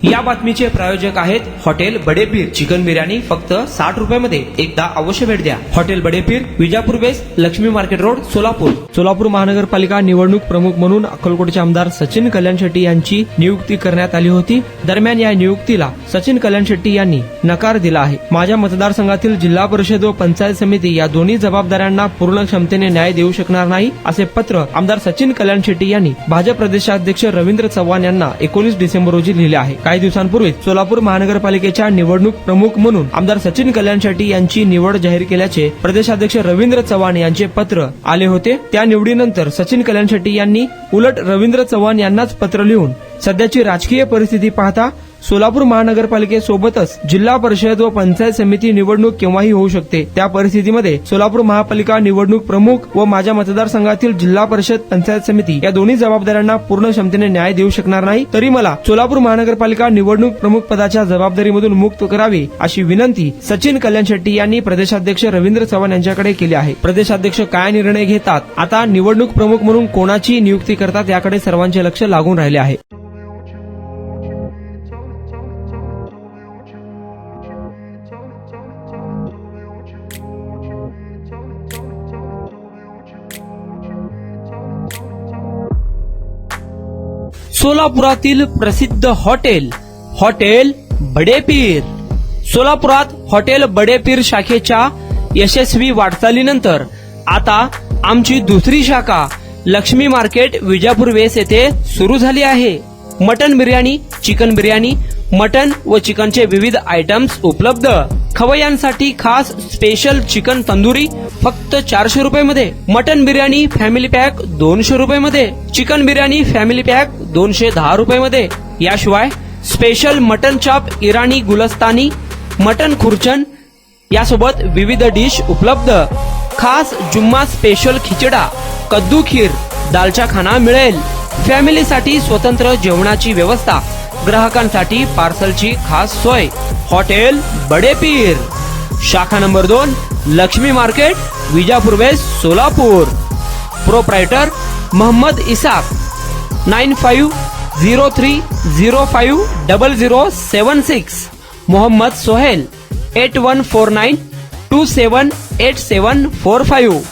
या बातमीचे प्रायोजक आहेत हॉटेल बडेपीर चिकन बिर्याणी फक्त 60 रुपयामध्ये एकदा अवश्य भेट द्या. Hotel Badepir, Vijapur west, Lakshmi market road, Solapur. Solapur महानगरपालिका निवडणूक प्रमुख म्हणून अक्कलकोटचे आमदार सचिन कल्याण शेट्टी यांची नियुक्ती करण्यात आली होती. दरम्यान या नियुक्तीला सचिन कल्याण शेट्टी यांनी नकार दिला आहे. माझ्या मतदारसंघातील जिल्हा परिषद व पंचायत समिती या दोन्ही जबाबदाऱ्यांना पूर्ण क्षमतेने न्याय देऊ शकणार नाही असे पत्र आमदार सचिन कल्याण शेट्टी यांनी भाजप प्रदेशाध्यक्ष रवींद्र चव्हाण यांना 19 डिसेंबर रोजी लिहिले आहे. काही दिवसांपूर्वी सोलापूर महानगरपालिकेच्या निवडणूक प्रमुख म्हणून आमदार सचिन कल्याण शेट्टी यांची निवड जाहीर केल्याचे प्रदेशाध्यक्ष रवींद्र चव्हाण यांचे पत्र आले होते. त्या निवडीनंतर सचिन कल्याण शेट्टी यांनी उलट रवींद्र चव्हाण यांनाच पत्र लिहून सध्याची राजकीय परिस्थिती पाहता सोलापूर महानगरपालिकेसोबतच जिल्हा परिषद व पंचायत समिती निवडणूक केव्हाही होऊ शकते. त्या परिस्थितीमध्ये सोलापूर महापालिका निवडणूक प्रमुख व माझ्या मतदारसंघातील जिल्हा परिषद पंचायत समिती या दोन्ही जबाबदाऱ्यांना पूर्ण क्षमतेने न्याय देऊ शकणार नाही. तरी मला सोलापूर महानगरपालिका निवडणूक प्रमुख पदाच्या जबाबदारीमधून मुक्त करावी अशी विनंती सचिन कल्याण शेट्टी यांनी प्रदेशाध्यक्ष रवींद्र चव्हाण यांच्याकडे केली आहे. प्रदेशाध्यक्ष काय निर्णय घेतात, आता निवडणूक प्रमुख म्हणून कोणाची नियुक्ती करतात याकडे सर्वांचे लक्ष लागून राहिले आहे. सोलापुरातील प्रसिद्ध हॉटेल बडेपीर. सोलापुरात हॉटेल बडेपीर शाखेच्या यशस्वी वाटचालीनंतर आता आमची दुसरी शाखा लक्ष्मी मार्केट विजापूर वेस येथे सुरू झाली आहे. Mutton biryani, chicken biryani, mutton व चिकनचे विविध आयटम्स उपलब्ध. खवय्यांसाठी खास स्पेशल चिकन तंदुरी फक्त 400 रुपयामध्ये. मटन बिर्याणी फॅमिली पॅक 200 रुपयामध्ये. चिकन बिर्याणी फॅमिली पॅक 210 रुपयामध्ये. याशिवाय स्पेशल मटन चाप, इराणी गुलस्तानी, मटन खुर्चन यासोबत विविध डिश उपलब्ध. खास जुम्मा स्पेशल खिचडा, कद्दू खीर, दालचा खाना मिळेल. फॅमिलीसाठी स्वतंत्र जेवणाची व्यवस्था, ग्राहकांसाठी पार्सलची खास सोय. हॉटेल बडेपीर, शाखा number 2, Laxmi market, Vijapur west, Solapur. Proprietor Mohammad Isaq. 9503050076. Mohammad Sohel. 8149278745.